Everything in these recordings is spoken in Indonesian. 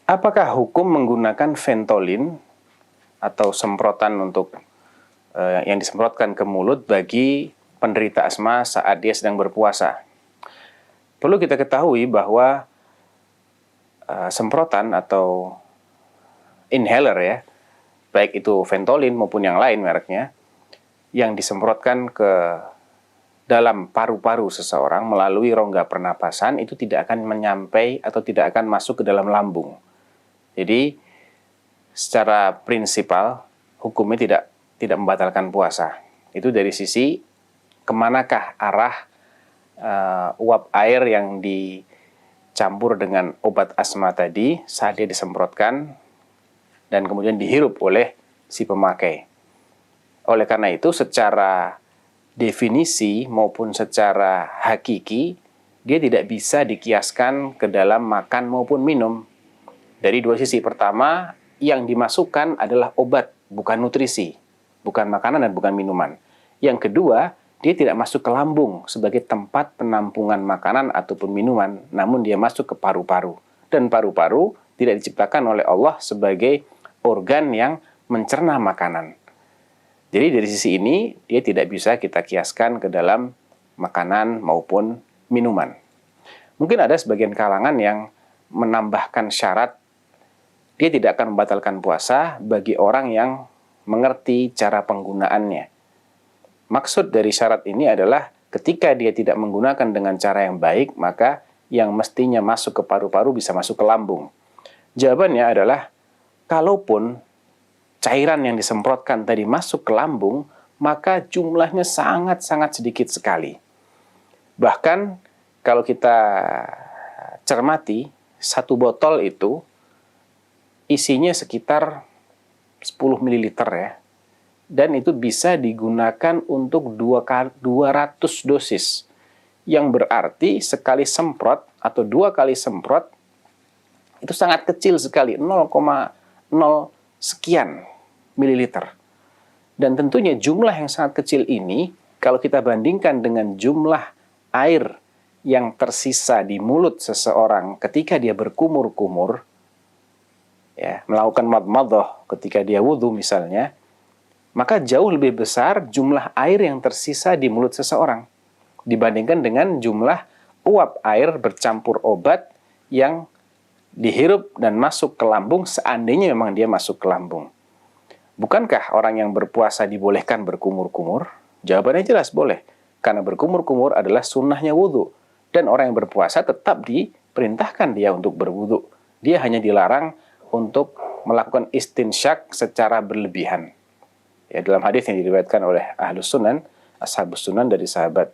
Apakah hukum menggunakan Ventolin atau semprotan untuk yang disemprotkan ke mulut bagi penderita asma saat dia sedang berpuasa? Perlu kita ketahui bahwa semprotan atau inhaler ya, baik itu Ventolin maupun yang lain mereknya, yang disemprotkan ke dalam paru-paru seseorang melalui rongga pernapasan itu tidak akan menyampai atau tidak akan masuk ke dalam lambung. Jadi secara prinsipal hukumnya tidak membatalkan puasa. Itu dari sisi kemanakah arah uap air yang dicampur dengan obat asma tadi saat dia disemprotkan dan kemudian dihirup oleh si pemakai. Oleh karena itu secara definisi maupun secara hakiki dia tidak bisa dikiaskan ke dalam makan maupun minum. Dari dua sisi. Pertama, yang dimasukkan adalah obat, bukan nutrisi, bukan makanan dan bukan minuman. Yang kedua, dia tidak masuk ke lambung sebagai tempat penampungan makanan ataupun minuman, namun dia masuk ke paru-paru. Dan paru-paru tidak diciptakan oleh Allah sebagai organ yang mencerna makanan. Jadi dari sisi ini, dia tidak bisa kita kiaskan ke dalam makanan maupun minuman. Mungkin ada sebagian kalangan yang menambahkan syarat dia tidak akan membatalkan puasa bagi orang yang mengerti cara penggunaannya. Maksud dari syarat ini adalah ketika dia tidak menggunakan dengan cara yang baik, maka yang mestinya masuk ke paru-paru bisa masuk ke lambung. Jawabannya adalah, kalaupun cairan yang disemprotkan tadi masuk ke lambung, maka jumlahnya sangat-sangat sedikit sekali. Bahkan kalau kita cermati, satu botol itu isinya sekitar 10 ml ya. Dan itu bisa digunakan untuk 200 dosis. Yang berarti sekali semprot atau 2 kali semprot itu sangat kecil sekali, 0,0 sekian mililiter. Dan tentunya jumlah yang sangat kecil ini kalau kita bandingkan dengan jumlah air yang tersisa di mulut seseorang ketika dia berkumur-kumur, ya, melakukan madmadah ketika dia wudhu misalnya, maka jauh lebih besar jumlah air yang tersisa di mulut seseorang dibandingkan dengan jumlah uap air bercampur obat yang dihirup dan masuk ke lambung seandainya memang dia masuk ke lambung. Bukankah orang yang berpuasa dibolehkan berkumur-kumur? Jawabannya jelas boleh, karena berkumur-kumur adalah sunnahnya wudhu, dan orang yang berpuasa tetap diperintahkan dia untuk berwudhu. Dia hanya dilarang untuk melakukan istinsyak secara berlebihan. Ya, dalam hadis yang diriwayatkan oleh Ahlus Sunan, Ashabus Sunan dari sahabat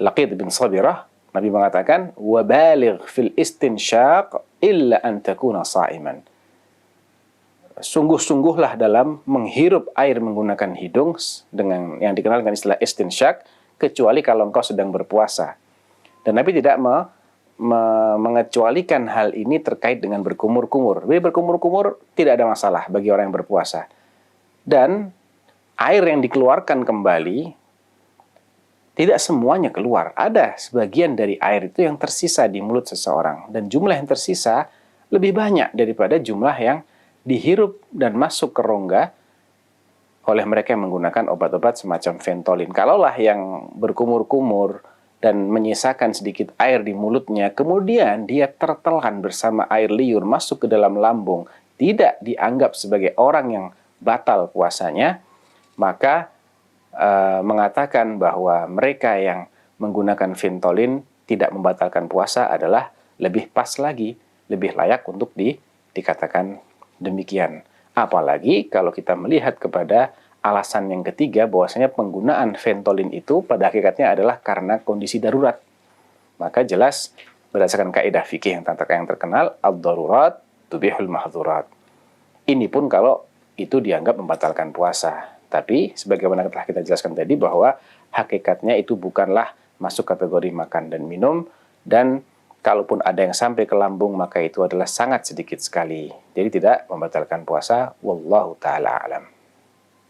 Laqid bin Sabirah, Nabi mengatakan, "Wabaligh fil istinsyak illa an takuna sha'iman." Sungguh-sungguhlah dalam menghirup air menggunakan hidung dengan yang dikenal dengan istilah istinsyak, kecuali kalau engkau sedang berpuasa. Dan Nabi tidak mengecualikan hal ini terkait dengan berkumur-kumur. Jadi berkumur-kumur tidak ada masalah bagi orang yang berpuasa. Dan air yang dikeluarkan kembali tidak semuanya keluar. Ada sebagian dari air itu yang tersisa di mulut seseorang. Dan jumlah yang tersisa lebih banyak daripada jumlah yang dihirup dan masuk ke rongga oleh mereka yang menggunakan obat-obat semacam Ventolin. Kalaulah yang berkumur-kumur dan menyisakan sedikit air di mulutnya, kemudian dia tertelan bersama air liur masuk ke dalam lambung, tidak dianggap sebagai orang yang batal puasanya, maka mengatakan bahwa mereka yang menggunakan Ventolin tidak membatalkan puasa adalah lebih pas lagi, lebih layak untuk dikatakan demikian. Apalagi kalau kita melihat kepada alasan yang ketiga, bahwasanya penggunaan Ventolin itu pada hakikatnya adalah karena kondisi darurat. Maka jelas berdasarkan kaidah fikih yang terkenal, ad-darurat tubihul mahdzurat. Ini pun kalau itu dianggap membatalkan puasa. Tapi sebagaimana telah kita jelaskan tadi bahwa hakikatnya itu bukanlah masuk kategori makan dan minum, dan kalaupun ada yang sampai ke lambung maka itu adalah sangat sedikit sekali. Jadi tidak membatalkan puasa. Wallahu ta'ala alam.